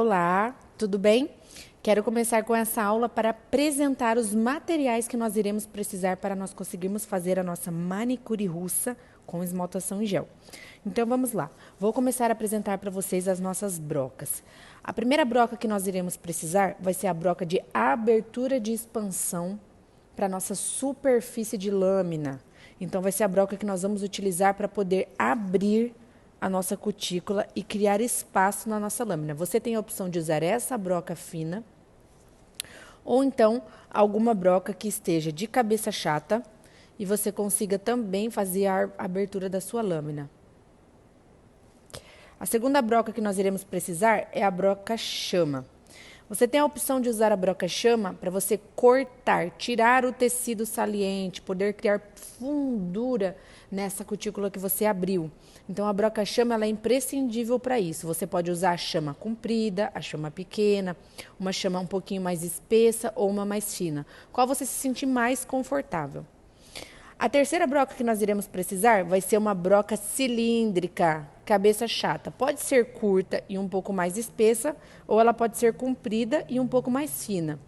Olá, tudo bem? Quero começar com essa aula para apresentar os materiais que nós iremos precisar para nós conseguirmos fazer a nossa manicure russa com esmaltação em gel. Então vamos lá, vou começar a apresentar para vocês as nossas brocas. A primeira broca que nós iremos precisar vai ser a broca de abertura de expansão para a nossa superfície de lâmina. Então vai ser a broca que nós vamos utilizar para poder abrir a nossa cutícula e criar espaço na nossa lâmina. Você tem a opção de usar essa broca fina ou então alguma broca que esteja de cabeça chata e você consiga também fazer a abertura da sua lâmina. A segunda broca que nós iremos precisar é a broca chama. Você tem a opção de usar a broca chama para você cortar, tirar o tecido saliente, poder criar fundura nessa cutícula que você abriu. Então, a broca chama ela é imprescindível para isso. Você pode usar a chama comprida, a chama pequena, uma chama um pouquinho mais espessa ou uma mais fina. Qual você se sentir mais confortável. A terceira broca que nós iremos precisar vai ser uma broca cilíndrica, cabeça chata. Pode ser curta e um pouco mais espessa, ou ela pode ser comprida e um pouco mais fina,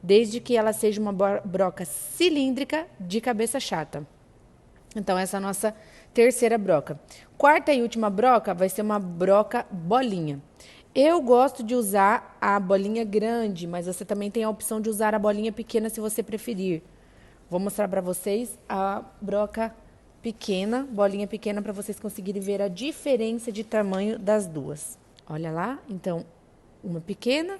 desde que ela seja uma broca cilíndrica de cabeça chata. Então, essa é a nossa terceira broca. Quarta e última broca vai ser uma broca bolinha. Eu gosto de usar a bolinha grande, mas você também tem a opção de usar a bolinha pequena se você preferir. Vou mostrar para vocês a broca pequena, bolinha pequena, para vocês conseguirem ver a diferença de tamanho das duas. Olha lá, então, uma pequena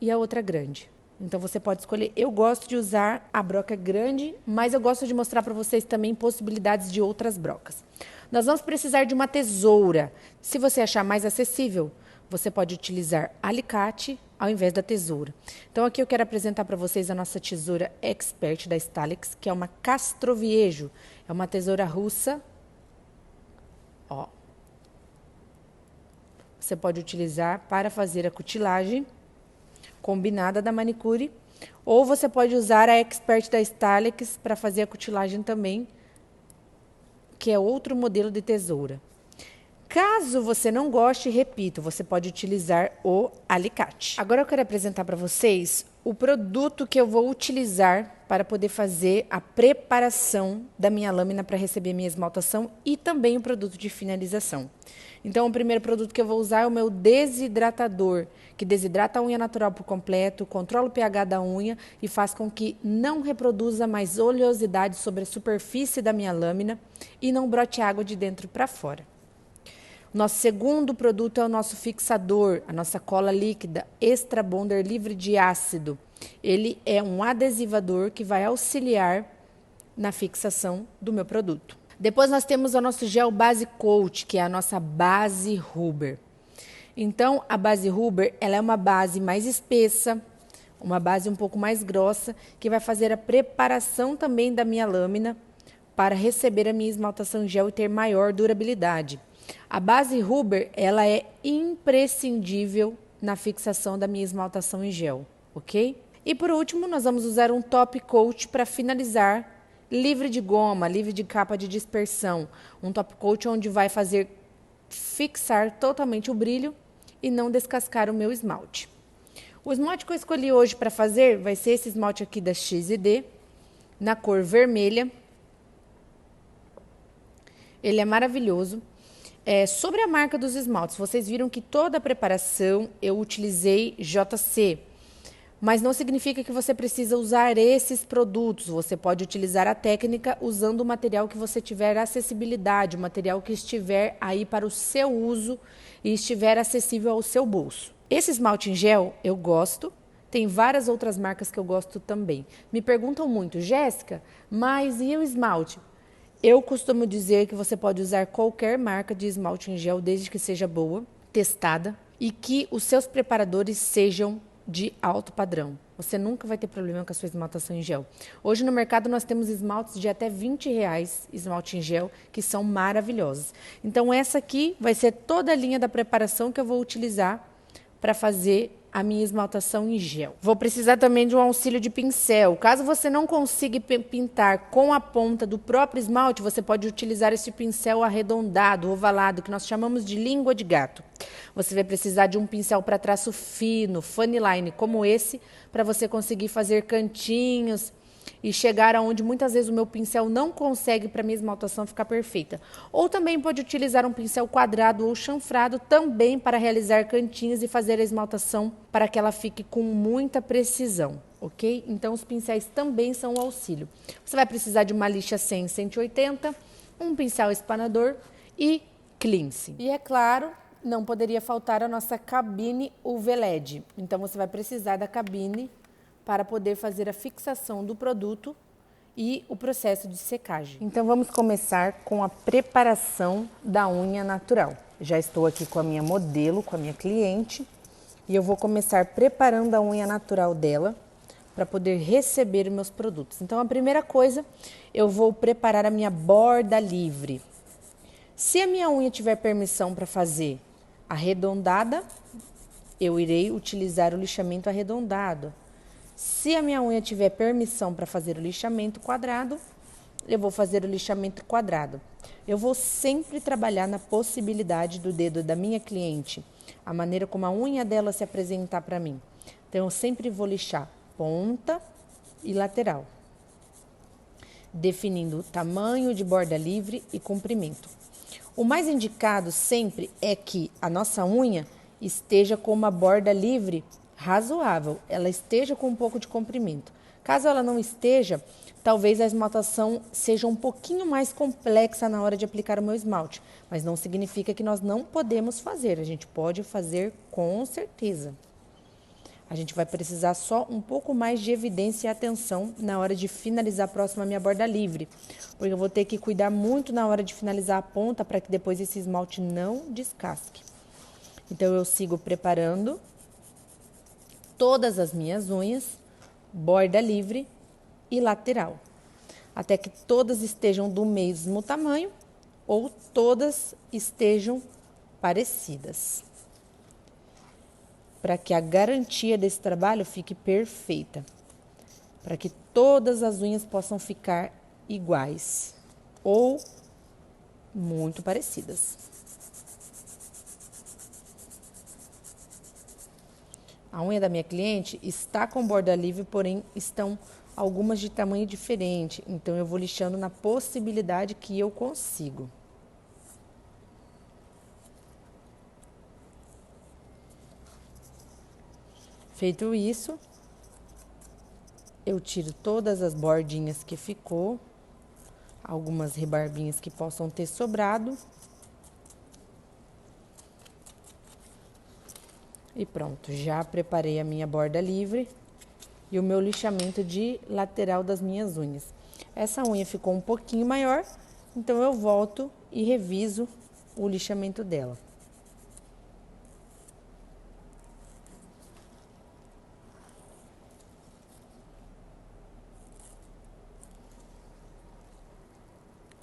e a outra grande. Então, você pode escolher. Eu gosto de usar a broca grande, mas eu gosto de mostrar para vocês também possibilidades de outras brocas. Nós vamos precisar de uma tesoura. Se você achar mais acessível, você pode utilizar alicate ao invés da tesoura. Então, aqui eu quero apresentar para vocês a nossa tesoura Expert da Stalex, que é uma Castroviejo. É uma tesoura russa. Ó. Você pode utilizar para fazer a cutilagem combinada da manicure, ou você pode usar a Expert da Stalex para fazer a cutilagem também, que é outro modelo de tesoura. Caso você não goste, repito, você pode utilizar o alicate. Agora eu quero apresentar para vocês o produto que eu vou utilizar para poder fazer a preparação da minha lâmina para receber minha esmaltação e também o produto de finalização. Então, o primeiro produto que eu vou usar é o meu desidratador, que desidrata a unha natural por completo, controla o pH da unha e faz com que não reproduza mais oleosidade sobre a superfície da minha lâmina e não brote água de dentro para fora. Nosso segundo produto é o nosso fixador, a nossa cola líquida Extra Bonder livre de ácido. Ele é um adesivador que vai auxiliar na fixação do meu produto. Depois nós temos o nosso gel base coat, que é a nossa base Huber. Então, a base Huber, ela é uma base mais espessa, uma base um pouco mais grossa, que vai fazer a preparação também da minha lâmina para receber a minha esmaltação em gel e ter maior durabilidade. A base Huber, ela é imprescindível na fixação da minha esmaltação em gel, ok? E por último, nós vamos usar um top coat para finalizar, livre de goma, livre de capa de dispersão. Um top coat onde vai fazer fixar totalmente o brilho e não descascar o meu esmalte. O esmalte que eu escolhi hoje para fazer vai ser esse esmalte aqui da XD, na cor vermelha. Ele é maravilhoso. Sobre a marca dos esmaltes, vocês viram que toda a preparação eu utilizei JC, mas não significa que você precisa usar esses produtos. Você pode utilizar a técnica usando o material que você tiver acessibilidade, o material que estiver aí para o seu uso e estiver acessível ao seu bolso. Esse esmalte em gel eu gosto, tem várias outras marcas que eu gosto também. Me perguntam muito, Jéssica, mas e o esmalte? Eu costumo dizer que você pode usar qualquer marca de esmalte em gel, desde que seja boa, testada, e que os seus preparadores sejam de alto padrão. Você nunca vai ter problema com a sua esmaltação em gel. Hoje no mercado nós temos esmaltes de até R$20, esmalte em gel, que são maravilhosos. Então essa aqui vai ser toda a linha da preparação que eu vou utilizar para fazer a minha esmaltação em gel. Vou precisar também de um auxílio de pincel. Caso você não consiga pintar com a ponta do próprio esmalte, você pode utilizar esse pincel arredondado, ovalado, que nós chamamos de língua de gato. Você vai precisar de um pincel para traço fino, funny line, como esse, para você conseguir fazer cantinhos e chegar aonde muitas vezes o meu pincel não consegue para minha esmaltação ficar perfeita. Ou também pode utilizar um pincel quadrado ou chanfrado também para realizar cantinhos e fazer a esmaltação para que ela fique com muita precisão, ok? Então os pincéis também são um auxílio. Você vai precisar de uma lixa 100, 180, um pincel espanador e cleansing. E é claro, não poderia faltar a nossa cabine UV LED. Então você vai precisar da cabine para poder fazer a fixação do produto e o processo de secagem. Então vamos começar com a preparação da unha natural. Já estou aqui com a minha modelo, com a minha cliente, e eu vou começar preparando a unha natural dela para poder receber os meus produtos. Então a primeira coisa, eu vou preparar a minha borda livre. Se a minha unha tiver permissão para fazer arredondada, eu irei utilizar o lixamento arredondado. Se a minha unha tiver permissão para fazer o lixamento quadrado, eu vou fazer o lixamento quadrado. Eu vou sempre trabalhar na possibilidade do dedo da minha cliente, a maneira como a unha dela se apresentar para mim. Então, eu sempre vou lixar ponta e lateral, definindo o tamanho de borda livre e comprimento. O mais indicado sempre é que a nossa unha esteja com uma borda livre razoável, ela esteja com um pouco de comprimento. Caso ela não esteja, talvez a esmaltação seja um pouquinho mais complexa na hora de aplicar o meu esmalte, mas não significa que nós não podemos fazer, a gente pode fazer com certeza. A gente vai precisar só um pouco mais de evidência e atenção na hora de finalizar a próxima minha borda livre, porque eu vou ter que cuidar muito na hora de finalizar a ponta para que depois esse esmalte não descasque. Então eu sigo preparando todas as minhas unhas, borda livre e lateral, até que todas estejam do mesmo tamanho ou todas estejam parecidas, para que a garantia desse trabalho fique perfeita, para que todas as unhas possam ficar iguais ou muito parecidas. A unha da minha cliente está com borda livre, porém estão algumas de tamanho diferente. Então, eu vou lixando na possibilidade que eu consigo. Feito isso, eu tiro todas as bordinhas que ficou, algumas rebarbinhas que possam ter sobrado. E pronto, já preparei a minha borda livre e o meu lixamento de lateral das minhas unhas. Essa unha ficou um pouquinho maior, então eu volto e reviso o lixamento dela.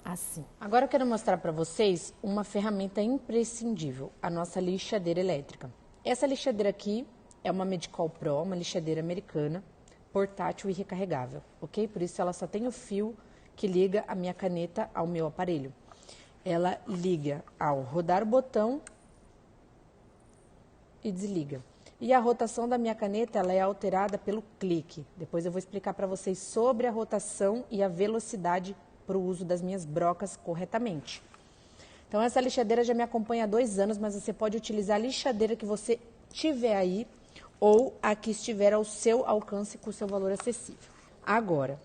Assim. Agora eu quero mostrar para vocês uma ferramenta imprescindível, a nossa lixadeira elétrica. Essa lixadeira aqui é uma Medical Pro, uma lixadeira americana, portátil e recarregável, ok? Por isso ela só tem o fio que liga a minha caneta ao meu aparelho. Ela liga ao rodar o botão e desliga. E a rotação da minha caneta ela é alterada pelo clique. Depois eu vou explicar para vocês sobre a rotação e a velocidade para o uso das minhas brocas corretamente. Então, essa lixadeira já me acompanha há 2 anos, mas você pode utilizar a lixadeira que você tiver aí ou a que estiver ao seu alcance com o seu valor acessível. Agora,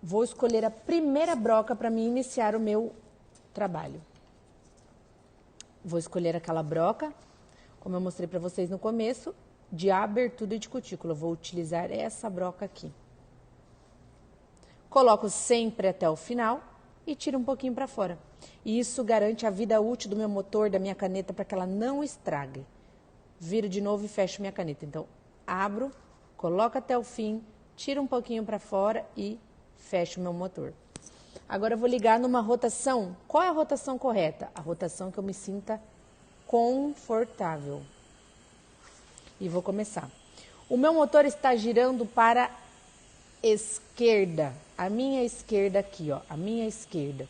vou escolher a primeira broca para me iniciar o meu trabalho. Vou escolher aquela broca, como eu mostrei para vocês no começo, de abertura de cutícula. Vou utilizar essa broca aqui. Coloco sempre até o final e tiro um pouquinho para fora. E isso garante a vida útil do meu motor, da minha caneta, para que ela não estrague. Viro de novo e fecho minha caneta. Então, abro, coloco até o fim, tiro um pouquinho para fora e fecho meu motor. Agora eu vou ligar numa rotação. Qual é a rotação correta? A rotação que eu me sinta confortável. E vou começar. O meu motor está girando para a esquerda, a minha esquerda aqui, ó, a minha esquerda.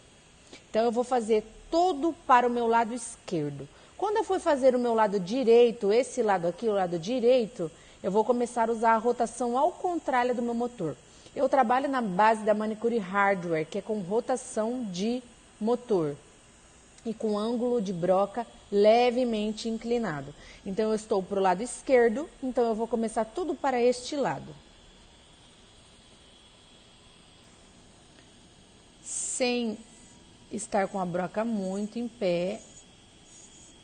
Então, eu vou fazer todo para o meu lado esquerdo. Quando eu for fazer o meu lado direito, esse lado aqui, o lado direito, eu vou começar a usar a rotação ao contrário do meu motor. Eu trabalho na base da manicure hardware, que é com rotação de motor e com ângulo de broca levemente inclinado. Então, eu estou para o lado esquerdo, então eu vou começar tudo para este lado. Sem estar com a broca muito em pé,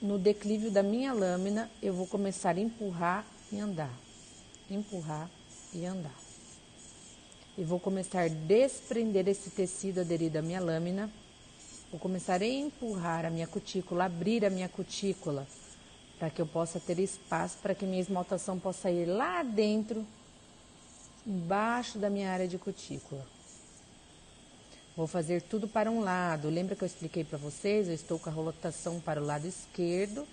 no declive da minha lâmina, eu vou começar a empurrar e andar. Empurrar e andar. E vou começar a desprender esse tecido aderido à minha lâmina. Vou começar a empurrar a minha cutícula, abrir a minha cutícula, para que eu possa ter espaço, para que minha esmaltação possa ir lá dentro, embaixo da minha área de cutícula. Vou fazer tudo para um lado. Lembra que eu expliquei para vocês? Eu estou com a rotação para o lado esquerdo,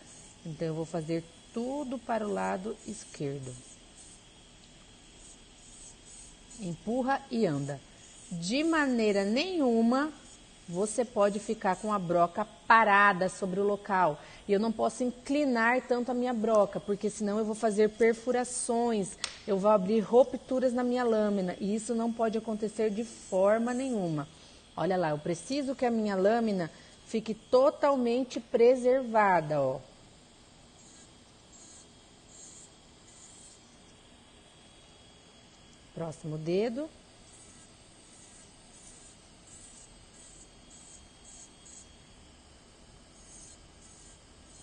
então eu vou fazer tudo para o lado esquerdo. Empurra e anda. De maneira nenhuma você pode ficar com a broca parada sobre o local. E eu não posso inclinar tanto a minha broca, porque senão eu vou fazer perfurações, eu vou abrir rupturas na minha lâmina. E isso não pode acontecer de forma nenhuma. Olha lá, eu preciso que a minha lâmina fique totalmente preservada, ó. Próximo dedo.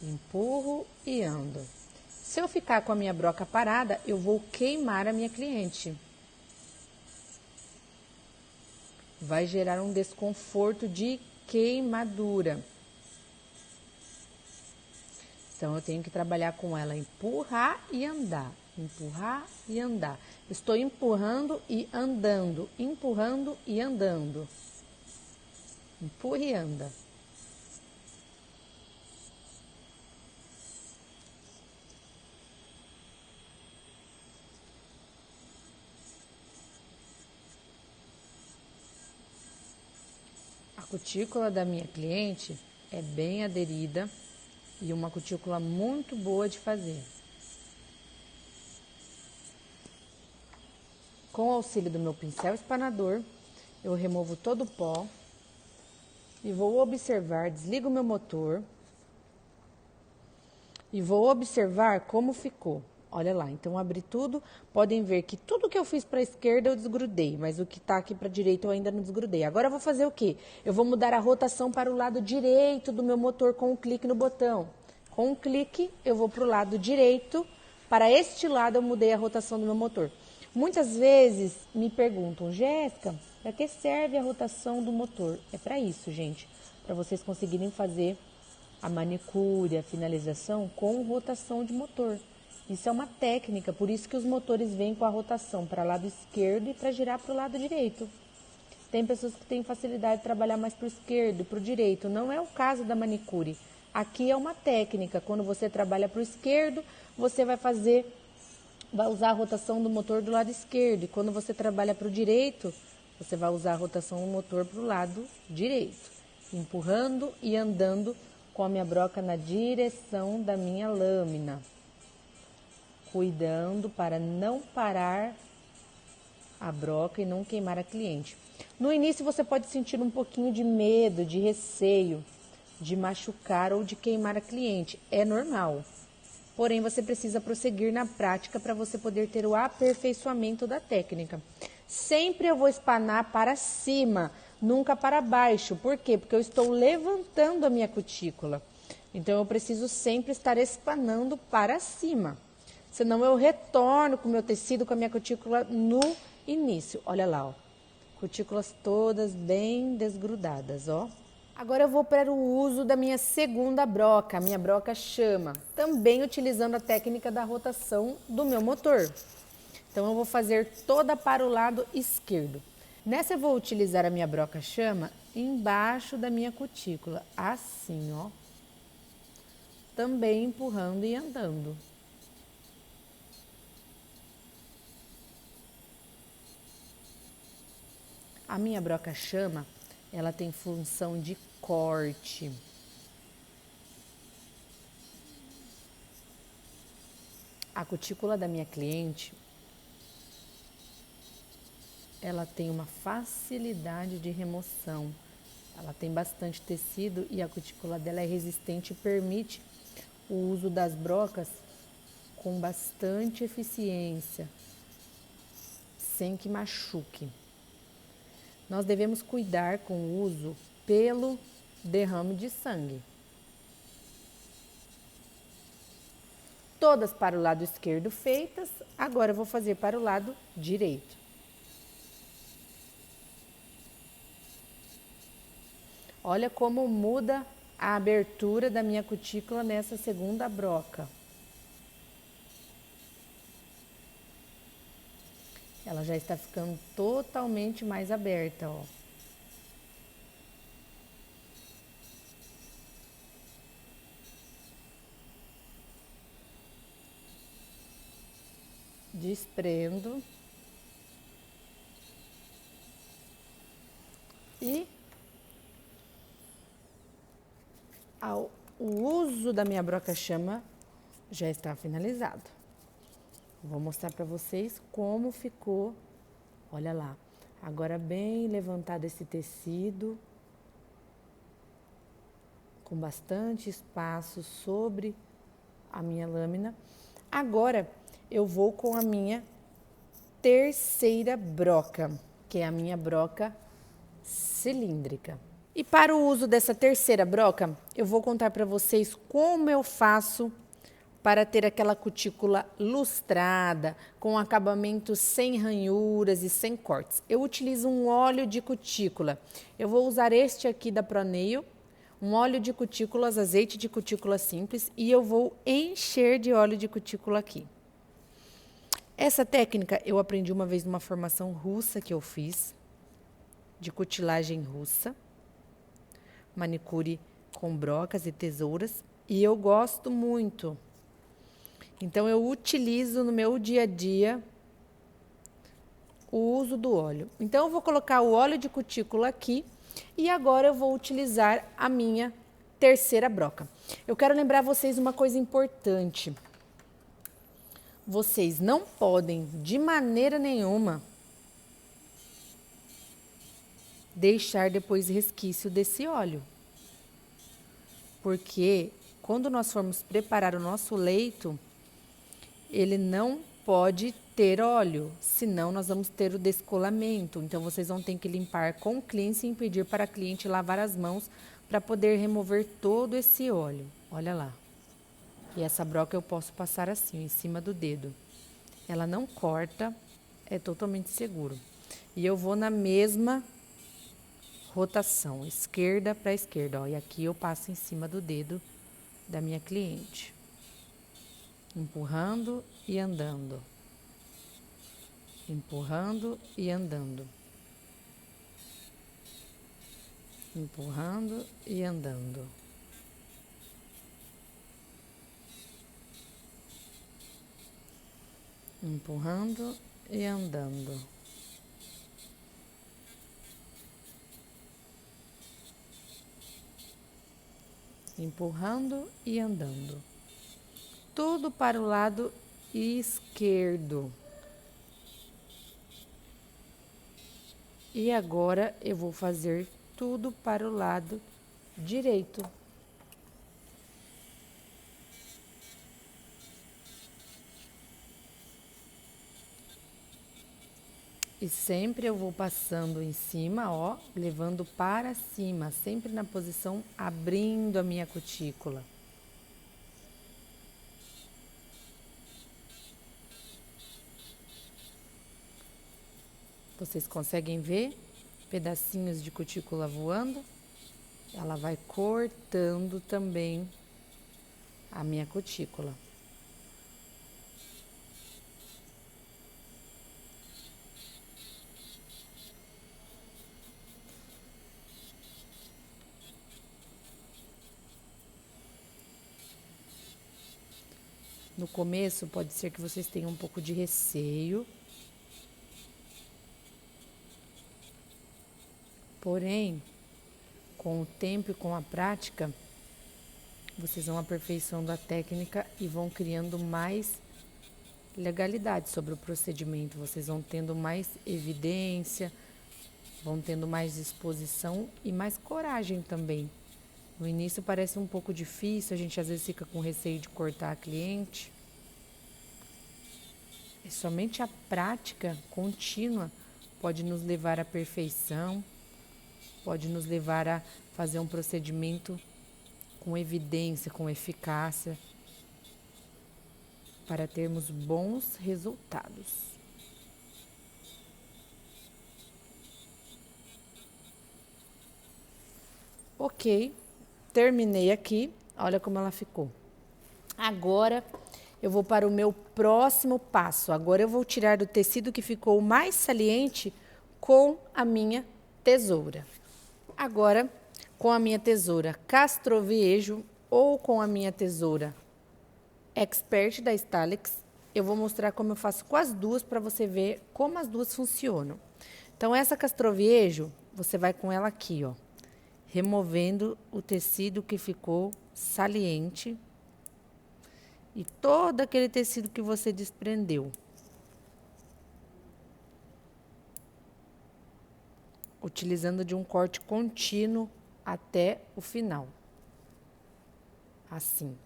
Empurro e ando. Se eu ficar com a minha broca parada, eu vou queimar a minha cliente. Vai gerar um desconforto de queimadura. Então, eu tenho que trabalhar com ela, empurrar e andar. Empurrar e andar. Estou empurrando e andando. Empurrando e andando. Empurra e anda. A cutícula da minha cliente é bem aderida e uma cutícula muito boa de fazer. Com o auxílio do meu pincel espanador, eu removo todo o pó e vou observar, desligo o meu motor e vou observar como ficou. Olha lá, então abri tudo, podem ver que tudo que eu fiz para a esquerda eu desgrudei, mas o que está aqui para a direita eu ainda não desgrudei. Agora eu vou fazer o quê? Eu vou mudar a rotação para o lado direito do meu motor com um clique no botão. Com um clique eu vou para o lado direito, para este lado eu mudei a rotação do meu motor. Muitas vezes me perguntam, Jéssica, para que serve a rotação do motor? É para isso, gente, para vocês conseguirem fazer a manicure, a finalização com rotação de motor. Isso é uma técnica, por isso que os motores vêm com a rotação para o lado esquerdo e para girar para o lado direito. Tem pessoas que têm facilidade de trabalhar mais para o esquerdo e para o direito. Não é o caso da manicure. Aqui é uma técnica. Quando você trabalha para o esquerdo, você vai usar a rotação do motor do lado esquerdo. E quando você trabalha para o direito, você vai usar a rotação do motor para o lado direito. Empurrando e andando com a minha broca na direção da minha lâmina. Cuidando para não parar a broca e não queimar a cliente. No início você pode sentir um pouquinho de medo, de receio, de machucar ou de queimar a cliente. É normal. Porém, você precisa prosseguir na prática para você poder ter o aperfeiçoamento da técnica. Sempre eu vou espanar para cima, nunca para baixo. Por quê? Porque eu estou levantando a minha cutícula. Então, eu preciso sempre estar espanando para cima. Senão eu retorno com o meu tecido, com a minha cutícula no início. Olha lá, ó. Cutículas todas bem desgrudadas, ó. Agora eu vou para o uso da minha segunda broca, a minha broca chama. Também utilizando a técnica da rotação do meu motor. Então eu vou fazer toda para o lado esquerdo. Nessa eu vou utilizar a minha broca chama embaixo da minha cutícula. Assim, ó. Também empurrando e andando. A minha broca-chama, ela tem função de corte. A cutícula da minha cliente, ela tem uma facilidade de remoção. Ela tem bastante tecido e a cutícula dela é resistente e permite o uso das brocas com bastante eficiência, sem que machuque. Nós devemos cuidar com o uso pelo derrame de sangue. Todas para o lado esquerdo feitas, agora eu vou fazer para o lado direito. Olha como muda a abertura da minha cutícula nessa segunda broca. Ela já está ficando totalmente mais aberta, ó. Desprendo. E o uso da minha broca-chama já está finalizado. Vou mostrar para vocês como ficou. Olha lá. Agora bem levantado esse tecido, com bastante espaço sobre a minha lâmina. Agora eu vou com a minha terceira broca, que é a minha broca cilíndrica. E para o uso dessa terceira broca, eu vou contar para vocês como eu faço para ter aquela cutícula lustrada, com acabamento sem ranhuras e sem cortes. Eu utilizo um óleo de cutícula. Eu vou usar este aqui da Pronail, um óleo de cutículas, azeite de cutícula simples, e eu vou encher de óleo de cutícula aqui. Essa técnica eu aprendi uma vez numa formação russa que eu fiz, de cutilagem russa, manicure com brocas e tesouras, e eu gosto muito. Então, eu utilizo no meu dia a dia o uso do óleo. Então, eu vou colocar o óleo de cutícula aqui e agora eu vou utilizar a minha terceira broca. Eu quero lembrar vocês uma coisa importante. Vocês não podem, de maneira nenhuma, deixar depois resquício desse óleo. Porque quando nós formos preparar o nosso leito, ele não pode ter óleo, senão nós vamos ter o descolamento. Então, vocês vão ter que limpar com cleanse e pedir para a cliente lavar as mãos para poder remover todo esse óleo. Olha lá. E essa broca eu posso passar assim, em cima do dedo. Ela não corta, é totalmente seguro. E eu vou na mesma rotação, esquerda para esquerda, ó. E aqui eu passo em cima do dedo da minha cliente. Empurrando e andando. Empurrando e andando. Empurrando e andando. Empurrando e andando. Empurrando e andando. Tudo para o lado esquerdo. E agora eu vou fazer tudo para o lado direito. E sempre eu vou passando em cima, ó, levando para cima, sempre na posição abrindo a minha cutícula. Vocês conseguem ver pedacinhos de cutícula voando? Ela vai cortando também a minha cutícula. No começo, pode ser que vocês tenham um pouco de receio, Porém, com o tempo e com a prática, vocês vão aperfeiçoando a técnica e vão criando mais legalidade sobre o procedimento. Vocês vão tendo mais evidência, vão tendo mais disposição e mais coragem também. No início parece um pouco difícil, a gente às vezes fica com receio de cortar a cliente. E somente a prática contínua pode nos levar à perfeição, pode nos levar a fazer um procedimento com evidência, com eficácia, para termos bons resultados. Ok, terminei aqui, olha como ela ficou. Agora eu vou para o meu próximo passo. Agora eu vou tirar do tecido que ficou mais saliente com a minha tesoura. Agora, com a minha tesoura Castroviejo ou com a minha tesoura Expert da Stalex, eu vou mostrar como eu faço com as duas para você ver como as duas funcionam. Então, essa Castroviejo, você vai com ela aqui, ó, removendo o tecido que ficou saliente e todo aquele tecido que você desprendeu. Utilizando de um corte contínuo até o final. Assim.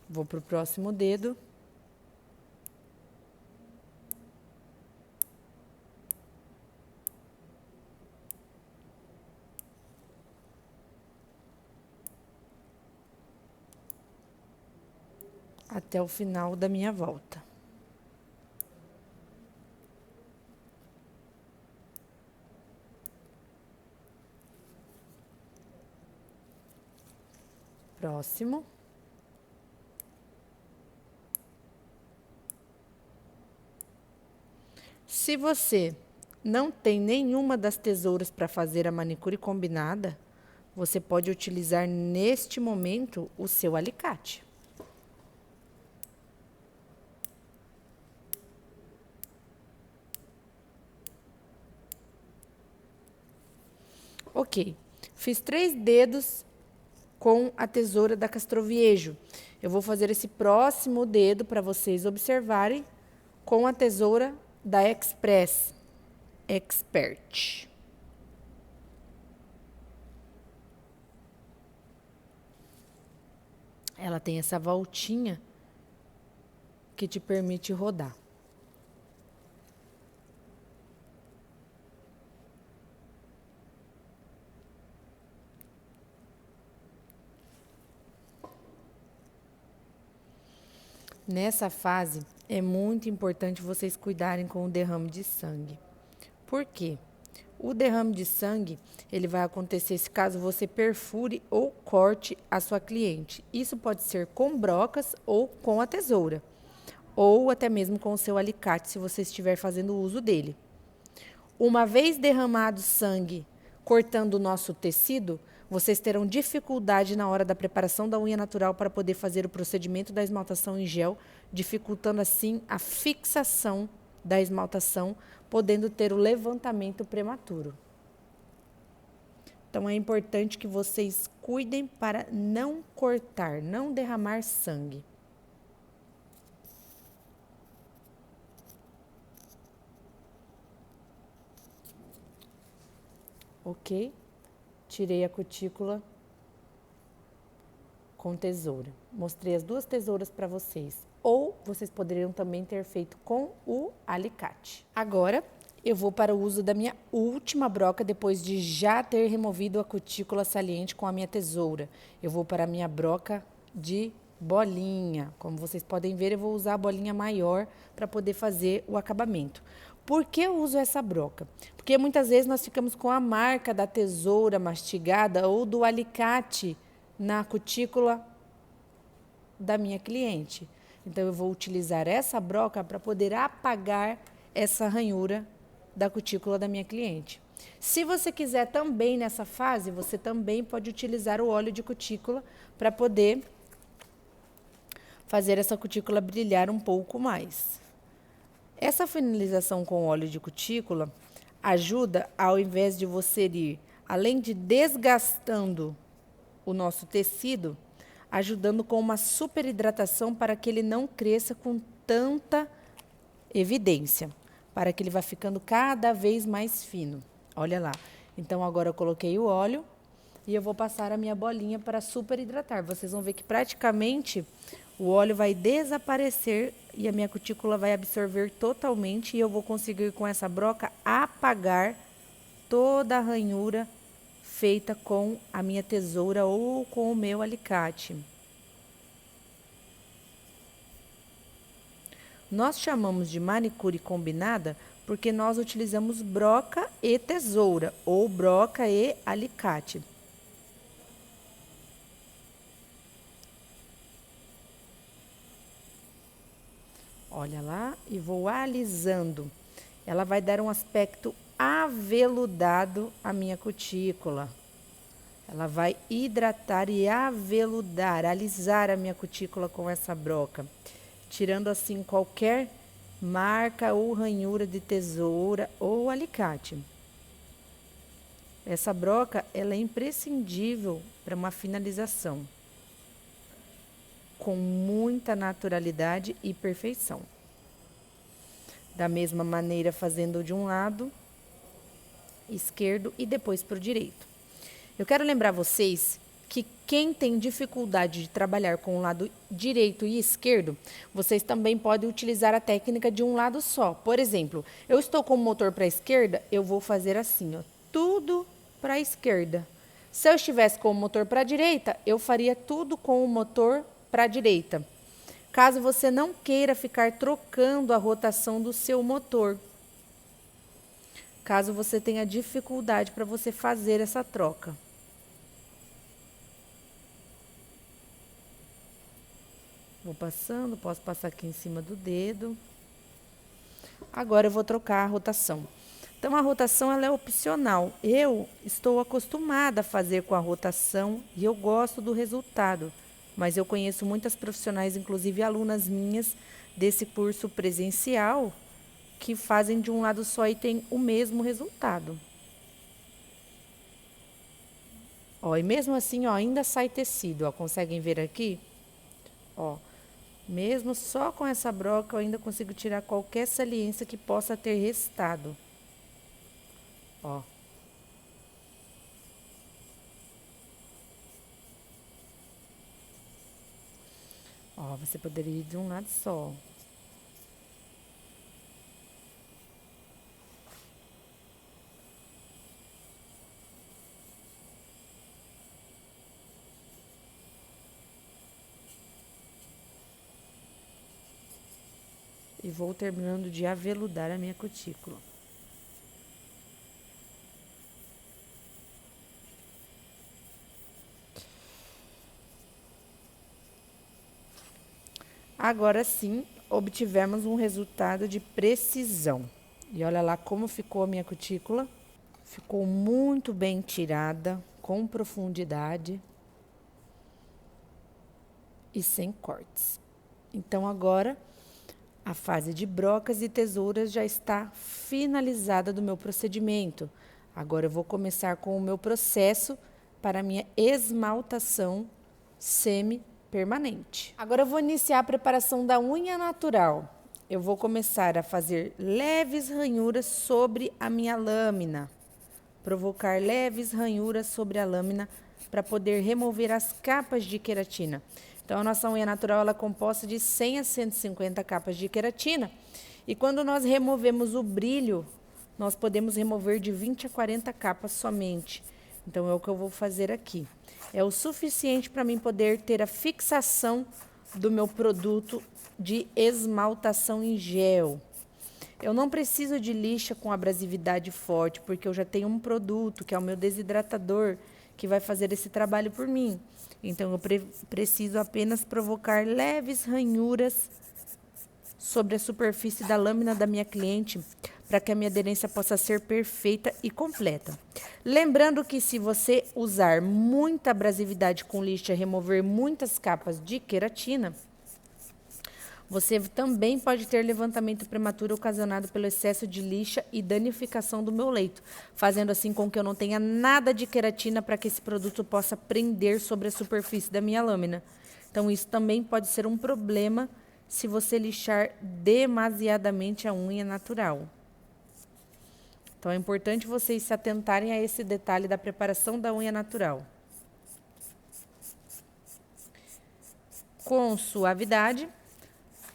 Vou para o próximo dedo. Até o final da minha volta. Próximo. Se você não tem nenhuma das tesouras para fazer a manicure combinada, você pode utilizar neste momento o seu alicate. Ok, fiz 3 dedos com a tesoura da Castroviejo. Eu vou fazer esse próximo dedo para vocês observarem com a tesoura da Express Expert. Ela tem essa voltinha que te permite rodar. Nessa fase, é muito importante vocês cuidarem com o derrame de sangue. Por quê? O derrame de sangue, ele vai acontecer se caso você perfure ou corte a sua cliente. Isso pode ser com brocas ou com a tesoura, ou até mesmo com o seu alicate, se você estiver fazendo uso dele. Uma vez derramado sangue cortando o nosso tecido, vocês terão dificuldade na hora da preparação da unha natural para poder fazer o procedimento da esmaltação em gel, dificultando assim a fixação da esmaltação, podendo ter o levantamento prematuro. Então, é importante que vocês cuidem para não cortar, não derramar sangue. Ok? Tirei a cutícula com tesoura. Mostrei as 2 tesouras para vocês. Ou vocês poderiam também ter feito com o alicate. Agora, eu vou para o uso da minha última broca, depois de já ter removido a cutícula saliente com a minha tesoura. Eu vou para a minha broca de bolinha. Como vocês podem ver, eu vou usar a bolinha maior para poder fazer o acabamento. Por que eu uso essa broca? Porque muitas vezes nós ficamos com a marca da tesoura mastigada ou do alicate na cutícula da minha cliente. Então, eu vou utilizar essa broca para poder apagar essa ranhura da cutícula da minha cliente. Se você quiser também nessa fase, você também pode utilizar o óleo de cutícula para poder fazer essa cutícula brilhar um pouco mais. Essa finalização com óleo de cutícula ajuda, ao invés de você ir, além de desgastando o nosso tecido, ajudando com uma super hidratação para que ele não cresça com tanta evidência, para que ele vá ficando cada vez mais fino. Olha lá. Então agora eu coloquei o óleo e eu vou passar a minha bolinha para super hidratar. Vocês vão ver que praticamente o óleo vai desaparecer e a minha cutícula vai absorver totalmente e eu vou conseguir com essa broca apagar toda a ranhura feita com a minha tesoura ou com o meu alicate. Nós chamamos de manicure combinada porque nós utilizamos broca e tesoura ou broca e alicate. Olha lá, e vou alisando. Ela vai dar um aspecto aveludado à minha cutícula. Ela vai hidratar e aveludar, alisar a minha cutícula com essa broca, tirando assim qualquer marca ou ranhura de tesoura ou alicate. Essa broca, ela é imprescindível para uma finalização com muita naturalidade e perfeição. Da mesma maneira, fazendo de um lado esquerdo e depois para o direito. Eu quero lembrar vocês que quem tem dificuldade de trabalhar com o lado direito e esquerdo, vocês também podem utilizar a técnica de um lado só. Por exemplo, eu estou com o motor para a esquerda, eu vou fazer assim, ó, tudo para a esquerda. Se eu estivesse com o motor para a direita, eu faria tudo com o motor para a direita. Caso você não queira ficar trocando a rotação do seu motor. Caso você tenha dificuldade para você fazer essa troca. Vou passando, posso passar aqui em cima do dedo. Agora eu vou trocar a rotação. Então a rotação ela é opcional. Eu estou acostumada a fazer com a rotação e eu gosto do resultado. Mas eu conheço muitas profissionais, inclusive alunas minhas desse curso presencial, que fazem de um lado só e tem o mesmo resultado. Ó, e mesmo assim, ó, ainda sai tecido, ó, conseguem ver aqui? Ó, mesmo só com essa broca eu ainda consigo tirar qualquer saliência que possa ter restado. Ó. Ó, você poderia ir de um lado só. E vou terminando de aveludar a minha cutícula. Agora sim, obtivemos um resultado de precisão. E olha lá como ficou a minha cutícula. Ficou muito bem tirada, com profundidade e sem cortes. Então agora a fase de brocas e tesouras já está finalizada do meu procedimento. Agora eu vou começar com o meu processo para a minha esmaltação semi-permanente. Agora eu vou iniciar a preparação da unha natural. Eu vou começar a fazer leves ranhuras sobre a minha lâmina. Provocar leves ranhuras sobre a lâmina para poder remover as capas de queratina. Então, a nossa unha natural ela é composta de 100 a 150 capas de queratina. E quando nós removemos o brilho, nós podemos remover de 20 a 40 capas somente. Então, é o que eu vou fazer aqui. É o suficiente para mim poder ter a fixação do meu produto de esmaltação em gel. Eu não preciso de lixa com abrasividade forte, porque eu já tenho um produto, que é o meu desidratador, que vai fazer esse trabalho por mim. Então, eu preciso apenas provocar leves ranhuras sobre a superfície da lâmina da minha cliente, para que a minha aderência possa ser perfeita e completa. Lembrando que se você usar muita abrasividade com lixa, remover muitas capas de queratina, Você também pode ter levantamento prematuro ocasionado pelo excesso de lixa e danificação do meu leito, fazendo assim com que eu não tenha nada de queratina para que esse produto possa prender sobre a superfície da minha lâmina. Então, isso também pode ser um problema se você lixar demasiadamente a unha natural. Então, é importante vocês se atentarem a esse detalhe da preparação da unha natural. Com suavidade,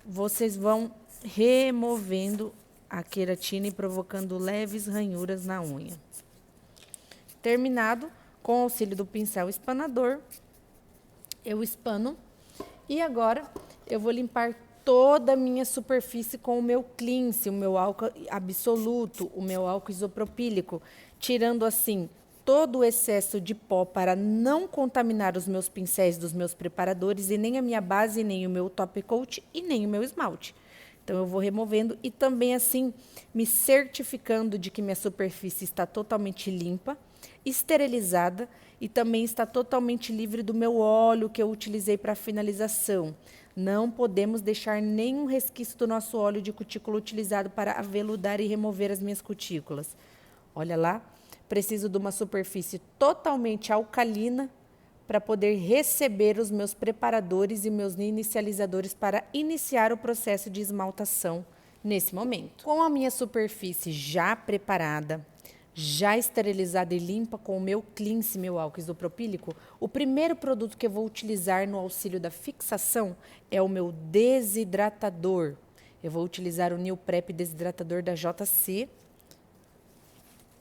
vocês vão removendo a queratina e provocando leves ranhuras na unha. Terminado, com o auxílio do pincel espanador, eu espano e agora eu vou limpar toda a minha superfície com o meu cleanse, o meu álcool absoluto, o meu álcool isopropílico, tirando assim todo o excesso de pó para não contaminar os meus pincéis dos meus preparadores e nem a minha base, nem o meu top coat e nem o meu esmalte. Então, eu vou removendo e também assim me certificando de que minha superfície está totalmente limpa, esterilizada e também está totalmente livre do meu óleo que eu utilizei para finalização. Não podemos deixar nenhum resquício do nosso óleo de cutícula utilizado para aveludar e remover as minhas cutículas. Olha lá, preciso de uma superfície totalmente alcalina para poder receber os meus preparadores e meus inicializadores para iniciar o processo de esmaltação nesse momento. Com a minha superfície já preparada, já esterilizada e limpa com o meu cleanse, meu álcool isopropílico, o primeiro produto que eu vou utilizar no auxílio da fixação é o meu desidratador. Eu vou utilizar o New Prep Desidratador da JC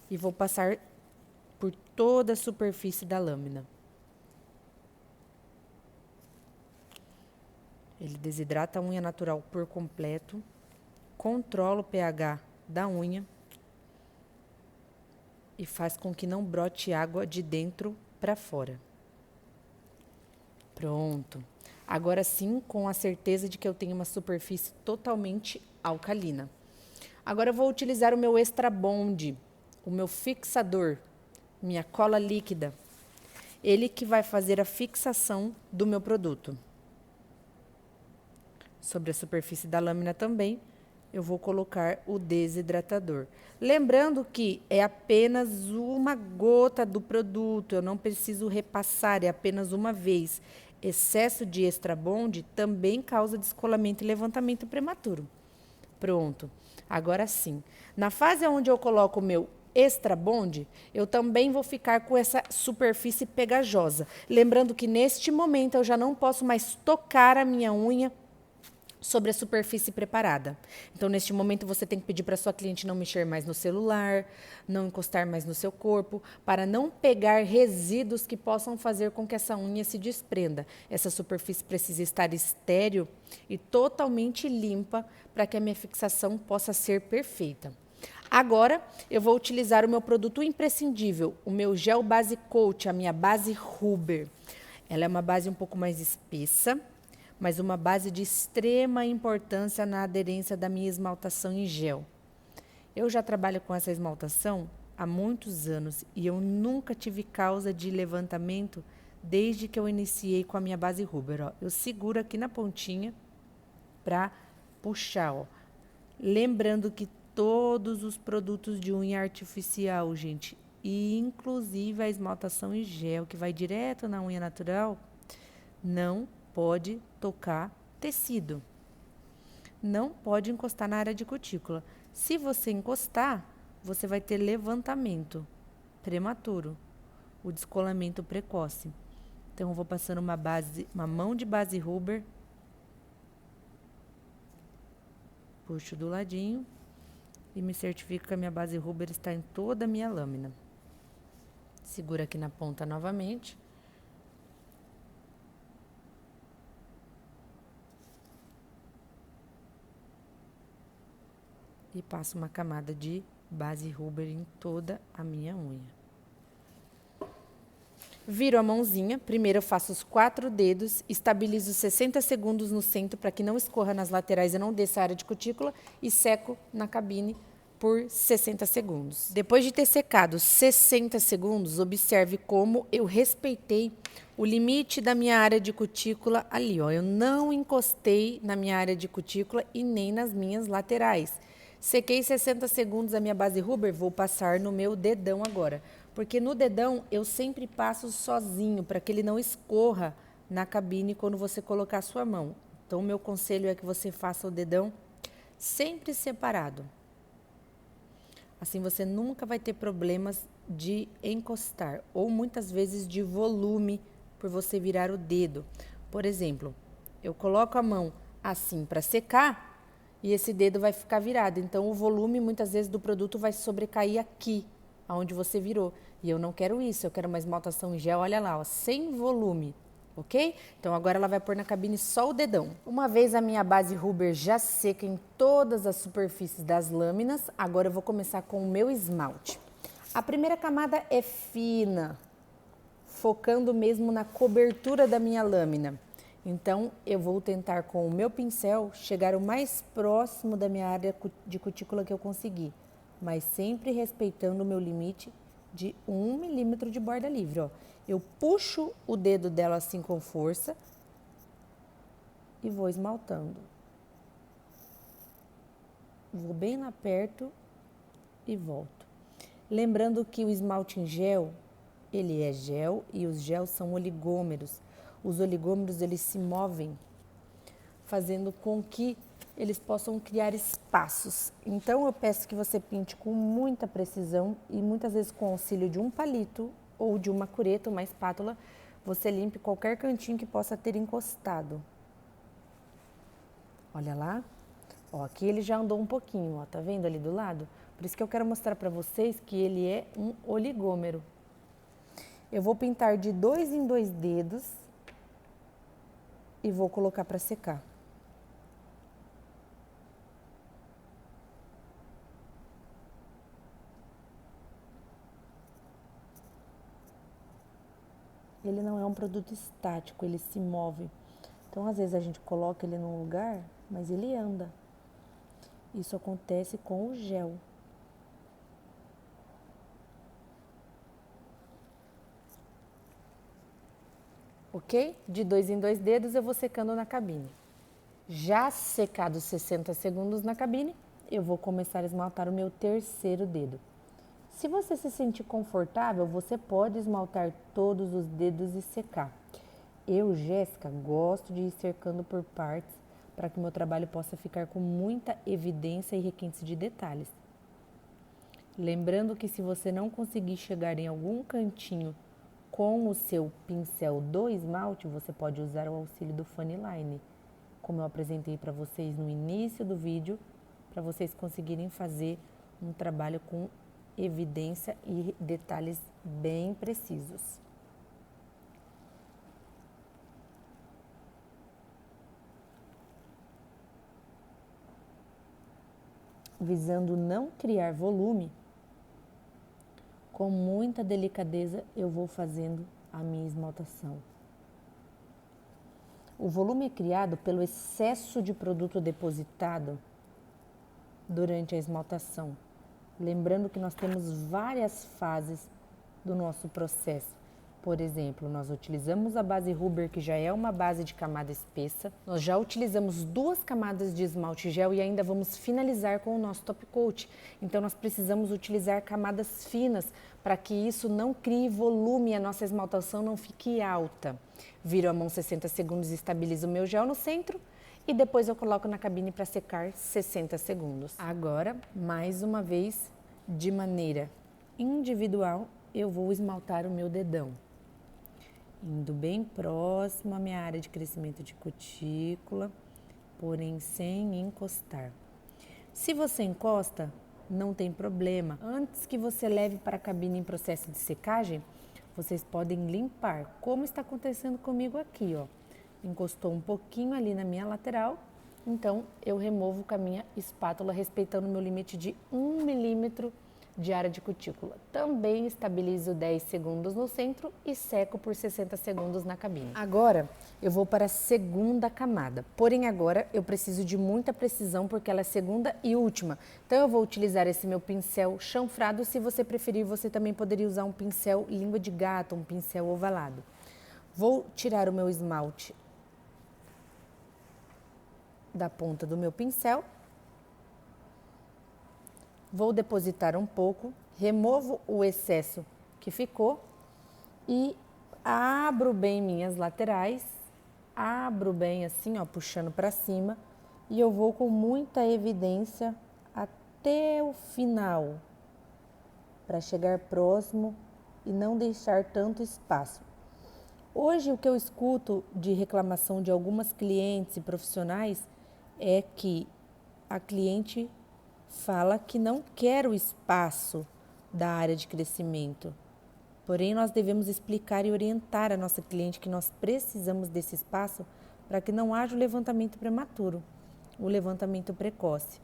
e vou passar por toda a superfície da lâmina. Ele desidrata a unha natural por completo, controla o pH da unha e faz com que não brote água de dentro para fora. Pronto. Agora sim, com a certeza de que eu tenho uma superfície totalmente alcalina. Agora eu vou utilizar o meu Extra Bond, o meu fixador, minha cola líquida. Ele que vai fazer a fixação do meu produto. Sobre a superfície da lâmina também, eu vou colocar o desidratador. Lembrando que é apenas uma gota do produto, eu não preciso repassar, é apenas uma vez. Excesso de Extra Bond também causa descolamento e levantamento prematuro. Pronto. Agora sim. Na fase onde eu coloco o meu Extra Bond, eu também vou ficar com essa superfície pegajosa. Lembrando que neste momento eu já não posso mais tocar a minha unha sobre a superfície preparada. Então, neste momento, você tem que pedir para sua cliente não mexer mais no celular, não encostar mais no seu corpo, para não pegar resíduos que possam fazer com que essa unha se desprenda. Essa superfície precisa estar estéril e totalmente limpa para que a minha fixação possa ser perfeita. Agora, eu vou utilizar o meu produto imprescindível, o meu Gel Base Coat, a minha base Huber. Ela é uma base um pouco mais espessa, mas uma base de extrema importância na aderência da minha esmaltação em gel. Eu já trabalho com essa esmaltação há muitos anos e eu nunca tive causa de levantamento desde que eu iniciei com a minha base Huber. Ó. Eu seguro aqui na pontinha para puxar. Ó. Lembrando que todos os produtos de unha artificial, gente, e inclusive a esmaltação em gel, que vai direto na unha natural, não pode tocar tecido. Não pode encostar na área de cutícula. Se você encostar, você vai ter levantamento prematuro, o descolamento precoce. Então, eu vou passando uma mão de base Huber, puxo do ladinho e me certifico que a minha base Huber está em toda a minha lâmina. Segura aqui na ponta novamente. E passo uma camada de base Huber em toda a minha unha. Viro a mãozinha, primeiro eu faço os 4 dedos, estabilizo 60 segundos no centro para que não escorra nas laterais e não desça a área de cutícula e seco na cabine por 60 segundos. Depois de ter secado 60 segundos, observe como eu respeitei o limite da minha área de cutícula ali, ó. Eu não encostei na minha área de cutícula e nem nas minhas laterais. Sequei 60 segundos a minha base Huber, vou passar no meu dedão agora. Porque no dedão eu sempre passo sozinho, para que ele não escorra na cabine quando você colocar a sua mão. Então, o meu conselho é que você faça o dedão sempre separado. Assim você nunca vai ter problemas de encostar ou muitas vezes de volume por você virar o dedo. Por exemplo, eu coloco a mão assim para secar e esse dedo vai ficar virado. Então o volume muitas vezes do produto vai sobrecair aqui, aonde você virou. E eu não quero isso, eu quero uma esmaltação em gel, olha lá, ó, sem volume. Ok? Então agora ela vai pôr na cabine só o dedão. Uma vez a minha base Huber já seca em todas as superfícies das lâminas, agora eu vou começar com o meu esmalte. A primeira camada é fina, focando mesmo na cobertura da minha lâmina. Então eu vou tentar com o meu pincel chegar o mais próximo da minha área de cutícula que eu conseguir, mas sempre respeitando o meu limite de 1 milímetro de borda livre, ó. Eu puxo o dedo dela assim com força e vou esmaltando. Vou bem lá perto e volto. Lembrando que o esmalte em gel, ele é gel e os gels são oligômeros. Os oligômeros, eles se movem, fazendo com que eles possam criar espaços. Então, eu peço que você pinte com muita precisão e muitas vezes com o auxílio de um palito ou de uma cureta, uma espátula, você limpe qualquer cantinho que possa ter encostado. Olha lá. Ó, aqui ele já andou um pouquinho, ó, tá vendo ali do lado? Por isso que eu quero mostrar para vocês que ele é um oligômero. Eu vou pintar de 2 em 2 dedos e vou colocar para secar. Ele não é um produto estático, ele se move. Então, às vezes a gente coloca ele num lugar, mas ele anda. Isso acontece com o gel. Ok? De 2 em 2 dedos eu vou secando na cabine. Já secados 60 segundos na cabine, eu vou começar a esmaltar o meu terceiro dedo. Se você se sentir confortável, você pode esmaltar todos os dedos e secar. Eu, Jéssica, gosto de ir cercando por partes para que o meu trabalho possa ficar com muita evidência e requintes de detalhes. Lembrando que se você não conseguir chegar em algum cantinho com o seu pincel do esmalte, você pode usar o auxílio do Funny Line, como eu apresentei para vocês no início do vídeo, para vocês conseguirem fazer um trabalho com evidência e detalhes bem precisos. Visando não criar volume, com muita delicadeza eu vou fazendo a minha esmaltação. O volume é criado pelo excesso de produto depositado durante a esmaltação. Lembrando que nós temos várias fases do nosso processo. Por exemplo, nós utilizamos a base Huber, que já é uma base de camada espessa. Nós já utilizamos 2 camadas de esmalte gel e ainda vamos finalizar com o nosso top coat. Então, nós precisamos utilizar camadas finas para que isso não crie volume e a nossa esmaltação não fique alta. Viro a mão 60 segundos e estabilizo o meu gel no centro. E depois eu coloco na cabine para secar 60 segundos. Agora, mais uma vez, de maneira individual, eu vou esmaltar o meu dedão. Indo bem próximo à minha área de crescimento de cutícula, porém sem encostar. Se você encosta, não tem problema. Antes que você leve para a cabine em processo de secagem, vocês podem limpar, como está acontecendo comigo aqui, ó. Encostou um pouquinho ali na minha lateral, então eu removo com a minha espátula, respeitando o meu limite de 1 milímetro de área de cutícula. Também estabilizo 10 segundos no centro e seco por 60 segundos na cabine. Agora eu vou para a segunda camada, porém agora eu preciso de muita precisão porque ela é segunda e última. Então eu vou utilizar esse meu pincel chanfrado, se você preferir você também poderia usar um pincel língua de gato, um pincel ovalado. Vou tirar o meu esmalte da ponta do meu pincel. Vou depositar um pouco, removo o excesso que ficou e abro bem minhas laterais, abro bem assim, ó, puxando para cima, e eu vou com muita evidência até o final, para chegar próximo e não deixar tanto espaço. Hoje o que eu escuto de reclamação de algumas clientes e profissionais é que a cliente fala que não quer o espaço da área de crescimento. Porém, nós devemos explicar e orientar a nossa cliente que nós precisamos desse espaço para que não haja o levantamento prematuro, o levantamento precoce.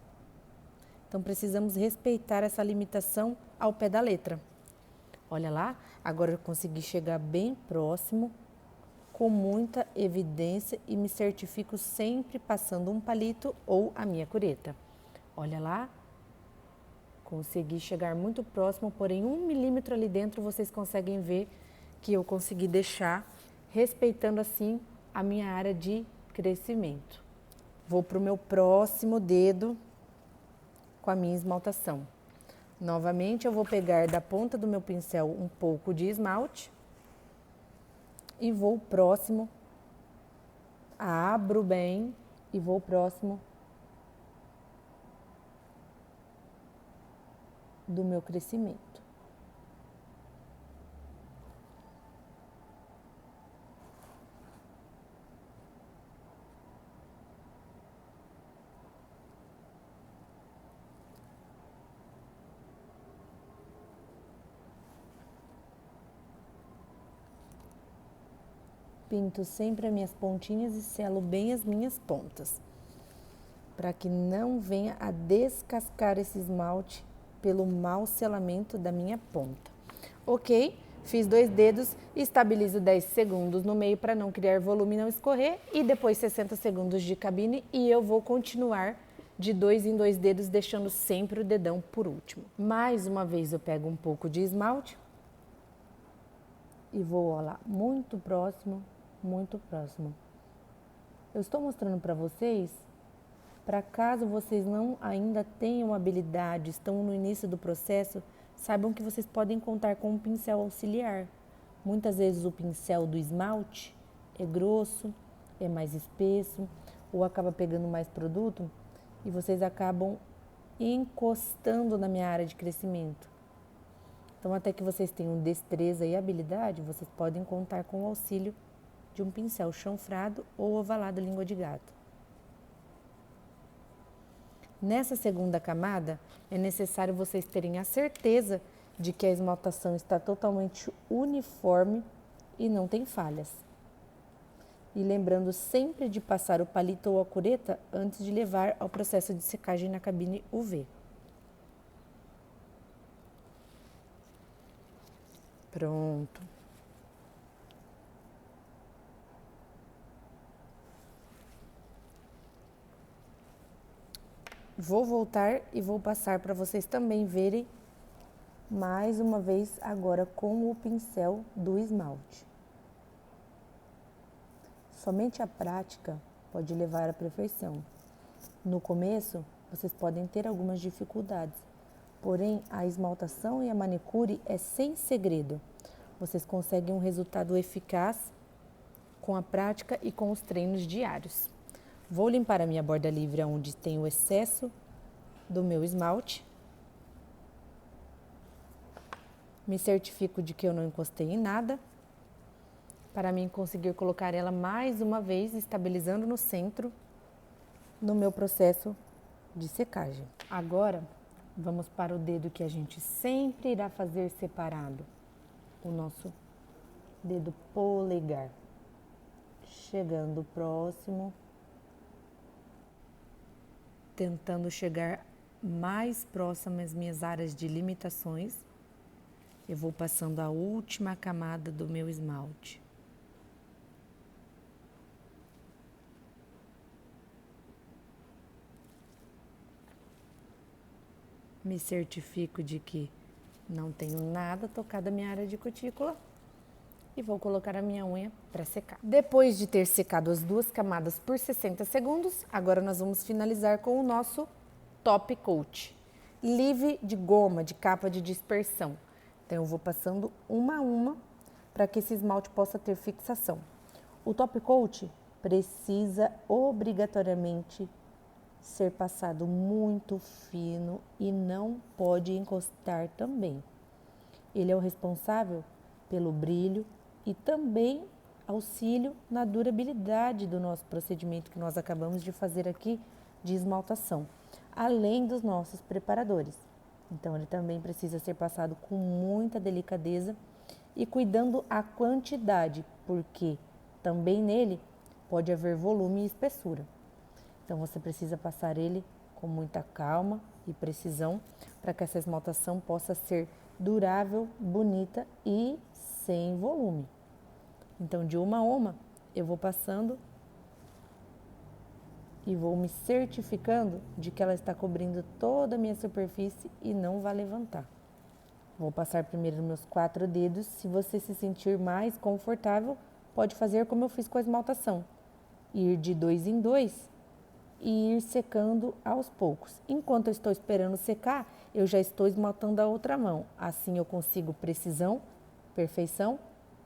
Então, precisamos respeitar essa limitação ao pé da letra. Olha lá, agora eu consegui chegar bem próximo, com muita evidência e me certifico sempre passando um palito ou a minha cureta. Olha lá, consegui chegar muito próximo, porém 1 milímetro ali dentro vocês conseguem ver que eu consegui deixar, respeitando assim a minha área de crescimento. Vou para o meu próximo dedo com a minha esmaltação. Novamente eu vou pegar da ponta do meu pincel um pouco de esmalte e vou próximo, abro bem e vou próximo do meu crescimento. Pinto sempre as minhas pontinhas e selo bem as minhas pontas, para que não venha a descascar esse esmalte pelo mau selamento da minha ponta. Ok, fiz 2 dedos, estabilizo 10 segundos no meio para não criar volume e não escorrer, e depois 60 segundos de cabine, e eu vou continuar de 2 em 2 dedos, deixando sempre o dedão por último. Mais uma vez eu pego um pouco de esmalte e vou, ó lá, muito próximo, muito próximo. Eu estou mostrando para vocês, para caso vocês não ainda tenham habilidade, estão no início do processo, saibam que vocês podem contar com um pincel auxiliar. Muitas vezes o pincel do esmalte é grosso, é mais espesso, ou acaba pegando mais produto e vocês acabam encostando na minha área de crescimento. Então, até que vocês tenham destreza e habilidade, vocês podem contar com o auxílio de um pincel chanfrado ou ovalado língua de gato. Nessa segunda camada, é necessário vocês terem a certeza de que a esmaltação está totalmente uniforme e não tem falhas. E lembrando sempre de passar o palito ou a cureta antes de levar ao processo de secagem na cabine UV. Pronto. Vou voltar e vou passar para vocês também verem mais uma vez agora com o pincel do esmalte. Somente a prática pode levar à perfeição. No começo, vocês podem ter algumas dificuldades, porém a esmaltação e a manicure é sem segredo. Vocês conseguem um resultado eficaz com a prática e com os treinos diários. Vou limpar a minha borda livre onde tem o excesso do meu esmalte. Me certifico de que eu não encostei em nada, para mim conseguir colocar ela mais uma vez, estabilizando no centro, no meu processo de secagem. Agora, vamos para o dedo que a gente sempre irá fazer separado, o nosso dedo polegar. Chegando próximo, tentando chegar mais próximo às minhas áreas de limitações, eu vou passando a última camada do meu esmalte. Me certifico de que não tenho nada tocado a minha área de cutícula e vou colocar a minha unha para secar. Depois de ter secado as 2 camadas por 60 segundos, agora nós vamos finalizar com o nosso top coat. Livre de goma, de capa de dispersão. Então eu vou passando uma a uma para que esse esmalte possa ter fixação. O top coat precisa obrigatoriamente ser passado muito fino e não pode encostar também. Ele é o responsável pelo brilho e também auxílio na durabilidade do nosso procedimento que nós acabamos de fazer aqui de esmaltação, além dos nossos preparadores. Então ele também precisa ser passado com muita delicadeza e cuidando a quantidade, porque também nele pode haver volume e espessura. Então você precisa passar ele com muita calma e precisão para que essa esmaltação possa ser durável, bonita e sem volume. Então de uma a uma eu vou passando e vou me certificando de que ela está cobrindo toda a minha superfície e não vai levantar. Vou passar primeiro nos meus 4 dedos. Se você se sentir mais confortável, pode fazer como eu fiz com a esmaltação. Ir de 2 em 2 e ir secando aos poucos. Enquanto eu estou esperando secar, eu já estou esmaltando a outra mão. Assim eu consigo precisão, perfeição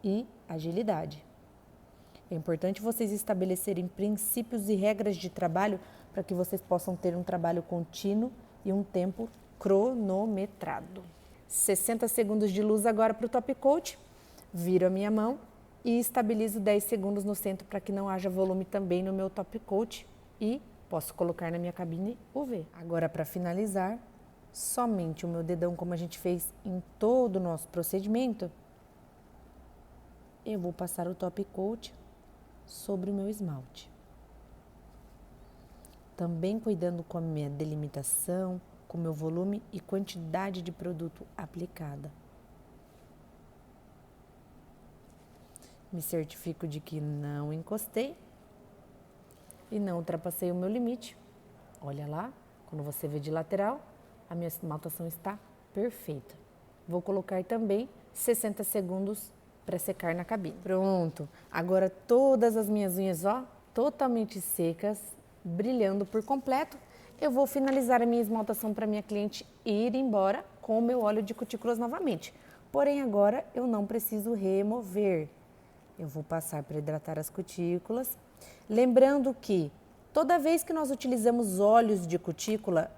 e agilidade. É importante vocês estabelecerem princípios e regras de trabalho para que vocês possam ter um trabalho contínuo e um tempo cronometrado. 60 segundos de luz agora para o top coat. Viro a minha mão e estabilizo 10 segundos no centro para que não haja volume também no meu top coat e posso colocar na minha cabine UV. Agora, para finalizar, somente o meu dedão, como a gente fez em todo o nosso procedimento, eu vou passar o top coat sobre o meu esmalte. Também cuidando com a minha delimitação, com o meu volume e quantidade de produto aplicada. Me certifico de que não encostei e não ultrapassei o meu limite. Olha lá, quando você vê de lateral, a minha esmaltação está perfeita. Vou colocar também 60 segundos para secar na cabine. Pronto, agora todas as minhas unhas, ó, totalmente secas, brilhando por completo. Eu vou finalizar a minha esmaltação para minha cliente ir embora com o meu óleo de cutículas novamente. Porém, agora eu não preciso remover. Eu vou passar para hidratar as cutículas. Lembrando que toda vez que nós utilizamos óleos de cutícula,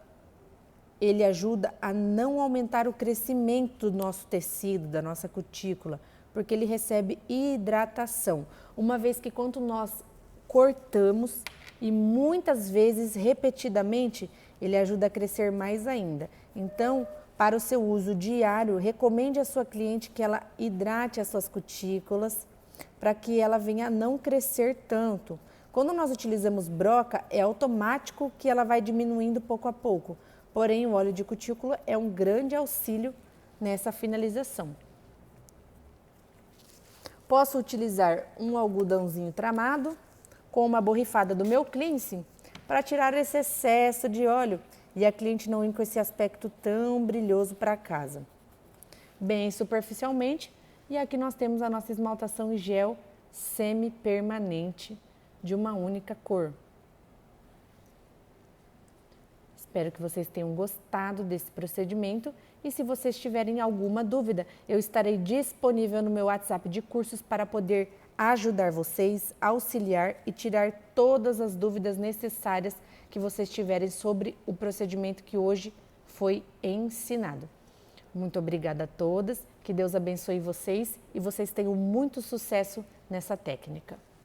ele ajuda a não aumentar o crescimento do nosso tecido, da nossa cutícula, porque ele recebe hidratação. Uma vez que quando nós cortamos e muitas vezes repetidamente, ele ajuda a crescer mais ainda. Então, para o seu uso diário, recomende à sua cliente que ela hidrate as suas cutículas para que ela venha a não crescer tanto. Quando nós utilizamos broca, é automático que ela vai diminuindo pouco a pouco. Porém, o óleo de cutícula é um grande auxílio nessa finalização. Posso utilizar um algodãozinho tramado com uma borrifada do meu cleansing para tirar esse excesso de óleo e a cliente não ir com esse aspecto tão brilhoso para casa. Bem superficialmente, e aqui nós temos a nossa esmaltação em gel semi-permanente de uma única cor. Espero que vocês tenham gostado desse procedimento e se vocês tiverem alguma dúvida, eu estarei disponível no meu WhatsApp de cursos para poder ajudar vocês, auxiliar e tirar todas as dúvidas necessárias que vocês tiverem sobre o procedimento que hoje foi ensinado. Muito obrigada a todas, que Deus abençoe vocês e vocês tenham muito sucesso nessa técnica.